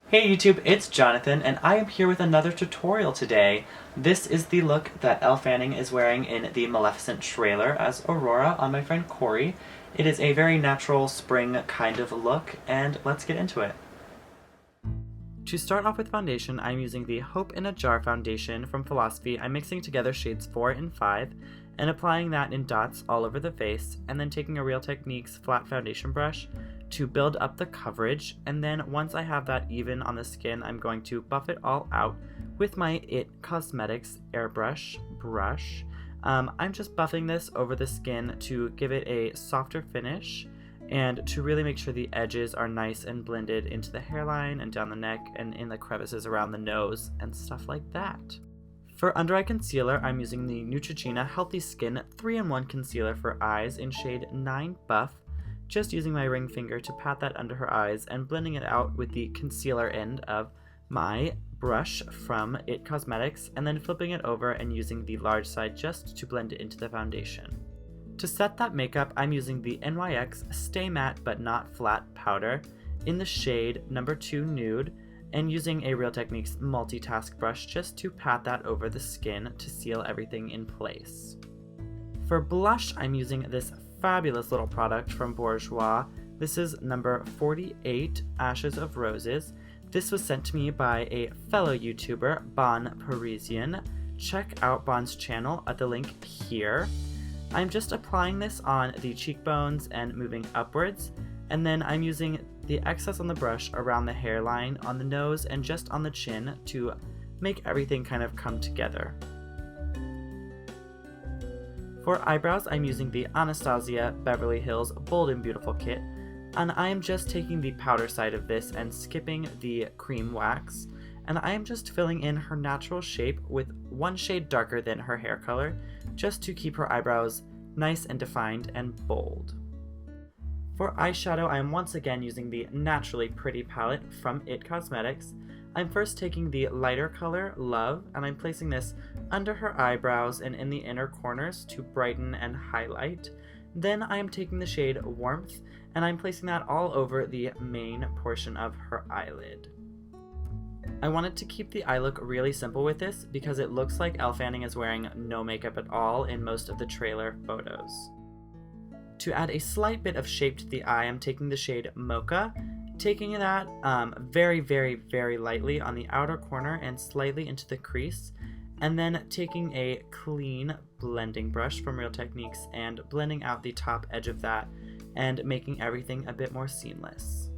Hey YouTube, it's Jonathan, and I am here with another tutorial today. This is the look that Elle Fanning is wearing in the Maleficent trailer as Aurora on my friend Corey. It is a very natural spring kind of look, and let's get into it. To start off with foundation, I'm using the Hope in a Jar foundation from Philosophy. I'm mixing together shades 4 and 5, and applying that in dots all over the face, and then taking a Real Techniques flat foundation brush to build up the coverage, and then once I have that even on the skin, I'm going to buff it all out with my itCosmetics airbrush brush. I'm just buffing this over the skin to give it a softer finish and to really make sure the edges are nice and blended into the hairline and down the neck and in the crevices around the nose and stuff like that. For under eye concealer, I'm using the Neutrogena Healthy Skin 3-in-1 Concealer for Eyes in shade 9 Buff, just using my ring finger to pat that under her eyes and blending it out with the concealer end of my brush from itCosmetics, and then flipping it over and using the large side just to blend it into the foundation. To set that makeup, I'm using the NYX Stay Matte But Not Flat powder in the shade number 2 Nude, and using a Real Techniques multitask brush just to pat that over the skin to seal everything in place. For blush, I'm using this fabulous little product from Bourjois. This is number 48, Ashes of Roses. This was sent to me by a fellow YouTuber, Bon Parisian. Check out Bon's channel at the link here. I'm just applying this on the cheekbones and moving upwards, and then I'm using the excess on the brush around the hairline, on the nose, and just on the chin to make everything kind of come together. For eyebrows, I'm using the Anastasia Beverly Hills Bold and Beautiful kit, and I am just taking the powder side of this and skipping the cream wax, and I am just filling in her natural shape with one shade darker than her hair color, just to keep her eyebrows nice and defined and bold. For eyeshadow, I am once again using the Naturally Pretty palette from itCosmetics. I'm first taking the lighter color, Love, and I'm placing this under her eyebrows and in the inner corners to brighten and highlight. Then I am taking the shade Warmth, and I'm placing that all over the main portion of her eyelid. I wanted to keep the eye look really simple with this because it looks like Elle Fanning is wearing no makeup at all in most of the trailer photos. To add a slight bit of shape to the eye, I'm taking the shade Mocha, taking that very lightly on the outer corner and slightly into the crease, and then taking a clean blending brush from Real Techniques and blending out the top edge of that and making everything a bit more seamless.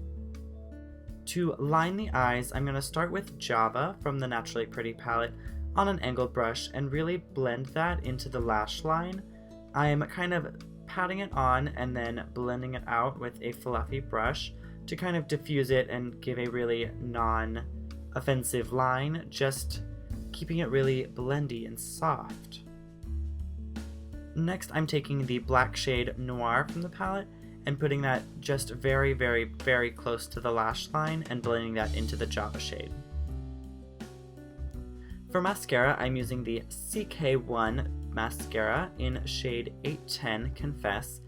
To line the eyes, I'm going to start with Java from the Naturally Pretty palette on an angled brush and really blend that into the lash line. I'm kind of patting it on and then blending it out with a fluffy brush to kind of diffuse it and give a really non-offensive line, just keeping it really blendy and soft. Next, I'm taking the black shade Noir from the palette and putting that just very close to the lash line and blending that into the Java shade. For mascara, I'm using the CK1 mascara in shade 810 Confess.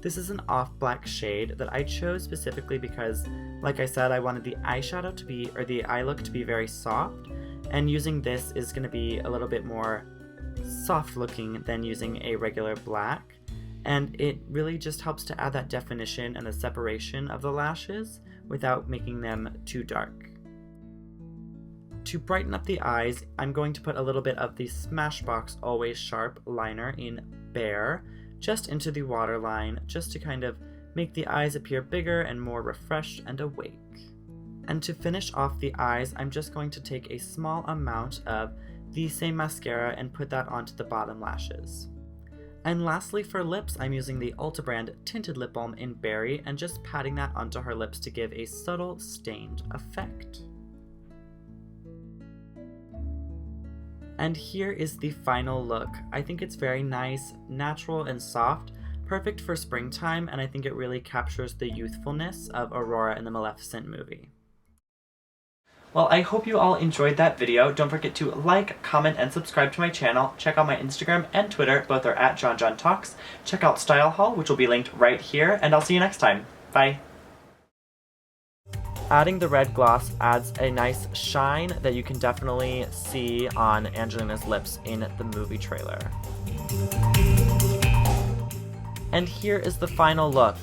This is an off black shade that I chose specifically because, like I said, I wanted the eyeshadow to be, or the eye look to be very soft, and using this is going to be a little bit more soft looking than using a regular black, and it really just helps to add that definition and the separation of the lashes without making them too dark. To brighten up the eyes, I'm going to put a little bit of the Smashbox Always Sharp liner in Bare just into the waterline, just to kind of make the eyes appear bigger and more refreshed and awake. And to finish off the eyes, I'm just going to take a small amount of the same mascara and put that onto the bottom lashes. And lastly, for lips, I'm using the Ulta brand Tinted Lip Balm in Berry and just patting that onto her lips to give a subtle stained effect. And here is the final look. I think it's very nice, natural and soft, perfect for springtime, and I think it really captures the youthfulness of Aurora in the Maleficent movie. Well, I hope you all enjoyed that video. Don't forget to like, comment, and subscribe to my channel. Check out my Instagram and Twitter. Both are at JohnJohnTalks. Check out StyleHaul, which will be linked right here, and I'll see you next time. Bye! Adding the red gloss adds a nice shine that you can definitely see on Angelina's lips in the movie trailer. And here is the final look.